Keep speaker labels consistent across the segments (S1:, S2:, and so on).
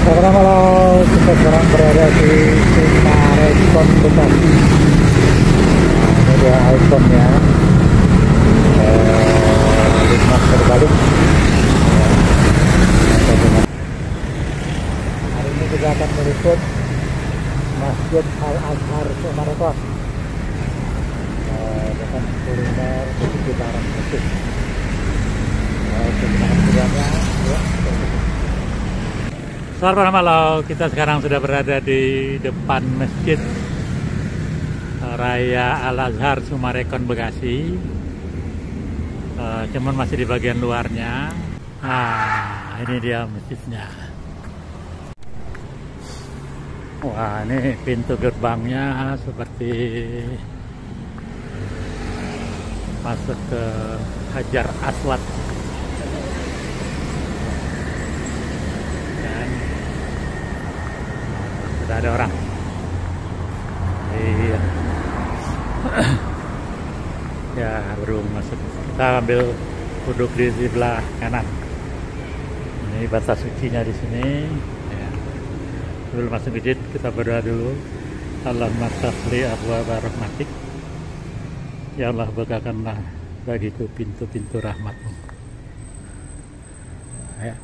S1: Pertama kalau kita sekarang berada di Sumarekon Bekasi. Nah, ini dia ikonnya, Limas terbalik. Hari ini kita akan meliput Masjid Al-Azhar Sumarekon dengan kuliner di sekitaran masjid. Selamat malam, kita sekarang sudah berada di depan Masjid Raya Al-Azhar Sumarekon Bekasi. Cuman masih di bagian luarnya. Nah, ini dia masjidnya. Wah, ini pintu gerbangnya seperti masuk ke Hajar Aswad. Sudah ada orang. Iya. Ya, baru masuk. Kita ambil duduk di sebelah kanan. Ini batas sucinya di sini. Ya. Sebelum masuk masjid kita berdoa dulu. Allahumma ftahli abwaaba rahmatik. Ya Allah, bukakanlah bagiku pintu-pintu rahmat-Mu. Ya.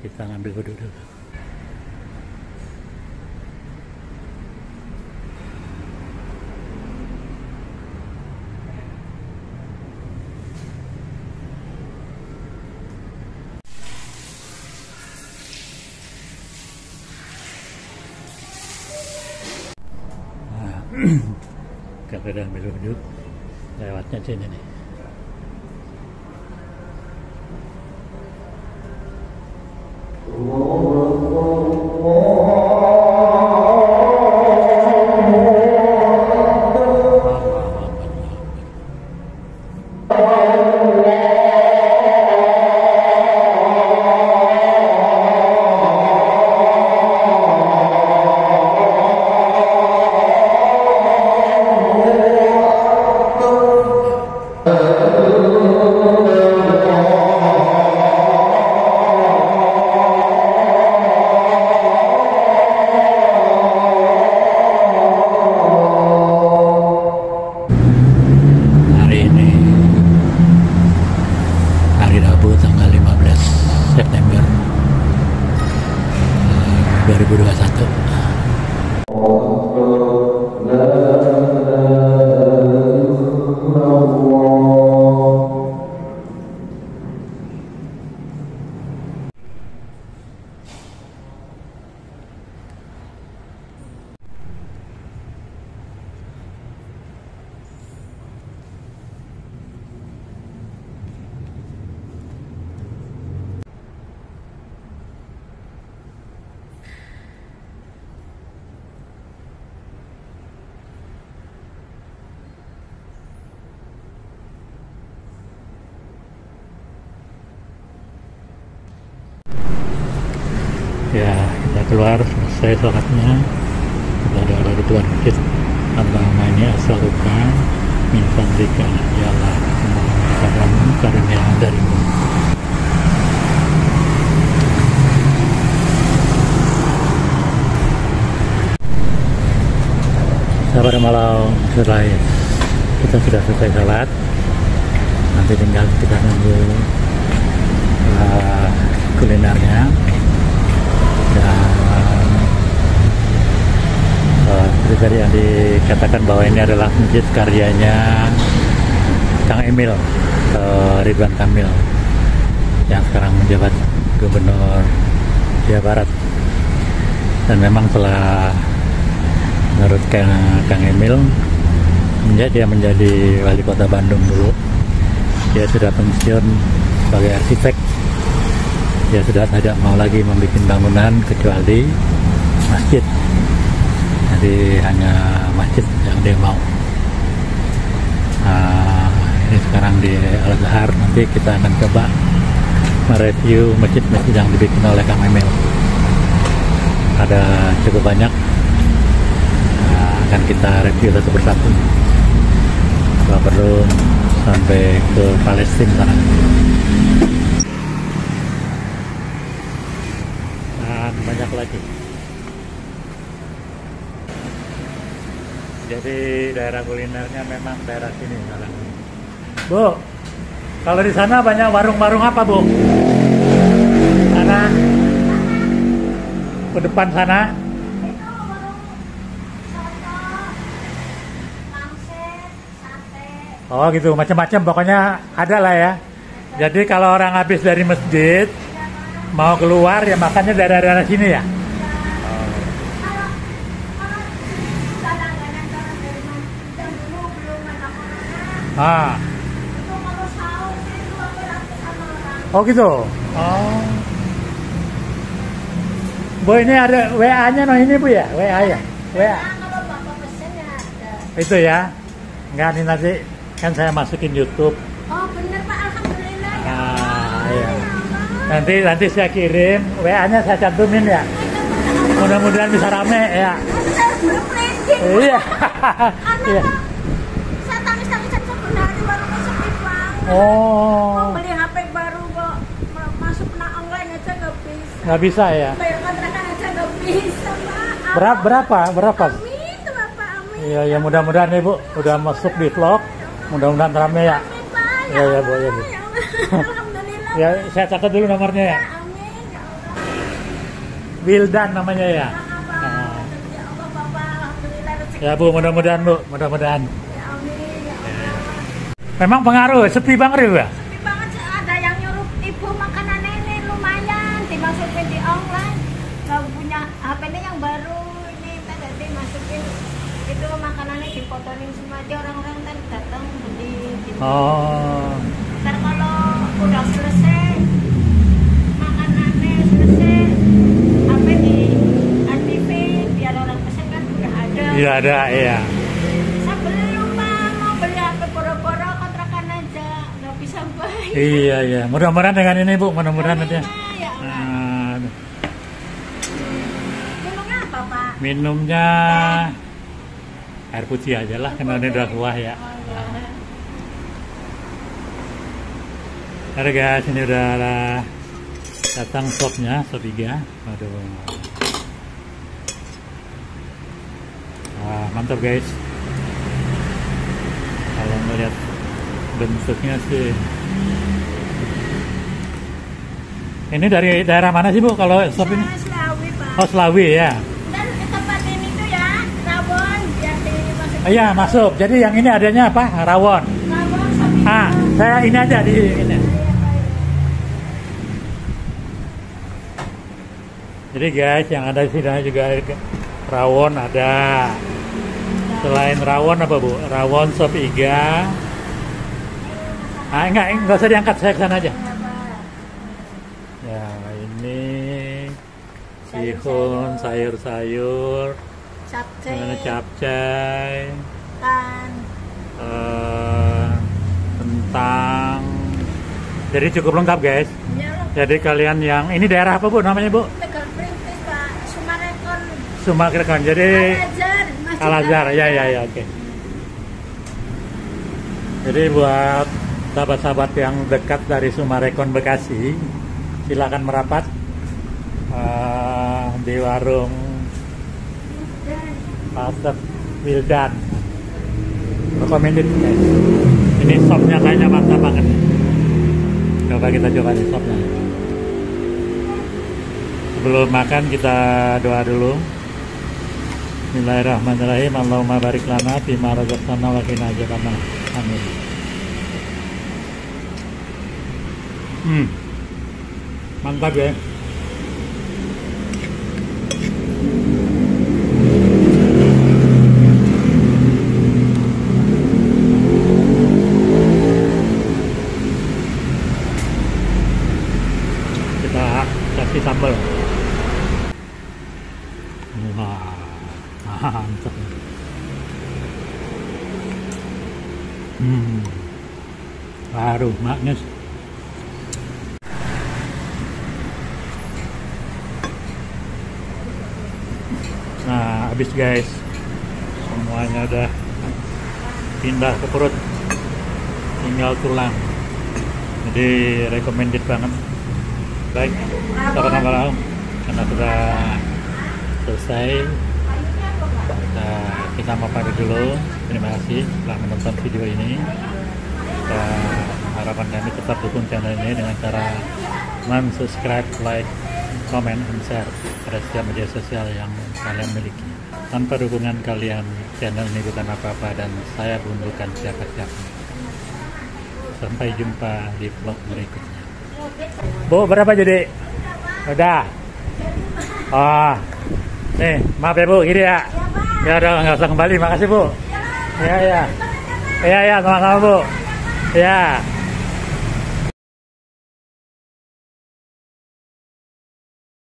S1: Kita ngambil wudhu dulu. Kita udah ambil wudhu, lewatnya sini nih. September 2021. Ya, kita keluar, selesai sholatnya. Kita doa di keluar masjid. Allahumma inni as'aluka min fadlika, ya Allah, semoga padamu karunia darimu. Pada malam setelah kita sudah selesai sholat, nanti tinggal kita nunggu kulinernya. Dan seperti tadi yang dikatakan bahwa ini adalah masjid karyanya Kang Emil Ridwan Kamil yang sekarang menjabat Gubernur Jawa Barat. Dan memang telah menurut Kang Emil, dia menjadi wali kota Bandung dulu. Dia sudah pensiun sebagai arsitek. Dia sudah tidak mau lagi membuat bangunan kecuali masjid. Jadi hanya masjid yang dia mau. Ini sekarang di Al-Azhar. Nanti kita akan coba mereview masjid-masjid yang dibikin oleh Kang Emil. Ada cukup banyak. Akan kita review satu persatu. Kalau perlu sampai ke Palestina sana. dan banyak lagi. Jadi daerah kulinernya memang daerah sini sekarang. Bu, kalau di sana banyak warung-warung apa, Bu? Sana, ke depan sana. Oh gitu, macam-macam pokoknya ada lah ya. Jadi kalau orang habis dari masjid mau keluar ya makannya daerah-daerah sini ya. Ah. Oh gitu. Oh. Bu ini ada WA-nya no ini Bu ya? WA ya? WA.
S2: Kalau Bapak pesen ya ada.
S1: Itu ya. Enggak nih nanti kan saya masukin YouTube.
S2: Oh bener Pak, alhamdulillah ya.
S1: Iya. Nanti saya kirim WA-nya saya cantumin ya. Mudah-mudahan bisa rame ya. Iya. Iya.
S2: Saya tangis-tangisan sebenarnya baru masuk Ipang.
S1: Oh.
S2: Mau beli HP baru kok masuk na online aja nggak bisa.
S1: Nggak bisa ya.
S2: Bayar kontrakan aja nggak bisa Pak.
S1: Berapa?
S2: Amin tuh Bapak, amin.
S1: Iya ya mudah-mudahan Ibu udah masuk di vlog. Mudah-mudahan rame ya.
S2: Amin Pak.
S1: Iya ya Bu ya Bu.
S2: Ya Allah. Alhamdulillah.
S1: Ya saya catat dulu nomornya ya.
S2: Amin ya Allah.
S1: Wildan namanya ya.
S2: Ya Allah Bapak, alhamdulillah rezeki.
S1: Ya Bu mudah-mudahan Bu, mudah-mudahan.
S2: Ya amin ya Allah.
S1: Memang pengaruh, sepi banget ya Bu ya?
S2: Sepi banget sih, ada yang nyuruh ibu makanan ini lumayan dimasukin di online. Nggak punya HP ini yang baru ini tadi dimasukin itu makanannya dipotonin semua aja orang-orang kan datang beli gitu.
S1: Oh.
S2: Ntar kalau udah selesai makanannya selesai apa di ATV biar orang pesen kan udah ada.
S1: Iya ada, iya.
S2: Saya belum Pak, mau beli HP boro-boro kontrakan aja nggak bisa bayar.
S1: Iya iya, mudah-mudahan dengan ini Bu, mudah-mudahan nanti.
S2: Ya Allah. Minumnya apa Pak?
S1: Minumnya air putih aja lah, karena ini udah kuah ya. Ada guys, ini udah datang sopnya, sop iga. Waduh. Wah, mantap guys. Kalau melihat bentuknya sih. Ini dari daerah mana sih Bu kalau sop ini?
S2: Selawi Pak.
S1: Oh Selawi ya.
S2: Dan tempat ini tuh ya rawon yang dimasukin.
S1: Iya masuk. Jadi yang ini adanya apa? Rawon.
S2: Rawon sapi.
S1: Ah, saya ini aja di ini. Jadi guys, yang ada di sini juga rawon ada. Selain rawon apa Bu? Rawon sop iga. Ah enggak usah diangkat, saya kesana aja. Ya ini bihun, sayur-sayur, capcay,
S2: Kan.
S1: kentang. Jadi cukup lengkap guys.
S2: Ya loh.
S1: Jadi kalian yang ini daerah apa Bu namanya Bu?
S2: Tegal Perintis Pak. Sumarekon.
S1: Sumarekon. Jadi
S2: Al-Azhar. Masjid
S1: Al-Azhar. Ya oke. Jadi buat sahabat-sahabat yang dekat dari Sumarekon Bekasi, silakan merapat di warung Pasar Wildan. Recommended guys. Ini sopnya kayaknya mantap banget. Coba kita coba nih sopnya. Sebelum makan kita doa dulu. Bismillahirrahmanirrahim. Allahumma barik lana fima razaqtana wa qina adzabannar. Amin. Mantap ya. Kita kasih sambal. Wah, mantap. Baru maknyus. Nah, habis guys, semuanya udah pindah ke perut, tinggal tulang. Jadi recommended banget. Baik, sahabat Nanggalau, karena sudah selesai. Kita mau pamit dulu. Terima kasih telah menonton video ini. Dan harapan kami tetap dukung channel ini dengan cara subscribe, like, comment, and share pada setiap media sosial yang kalian miliki. Tanpa dukungan kalian, channel ini bukan apa-apa dan saya pun bukan siapa-siapa. Sampai jumpa di vlog berikutnya. Bu, berapa jadi? Udah. Oh, nih, maaf ya Bu, gini ya. Ya udah, nggak usah kembali. Makasih Bu. Ya, ya. Ya, ya, sama-sama Bu. Ya.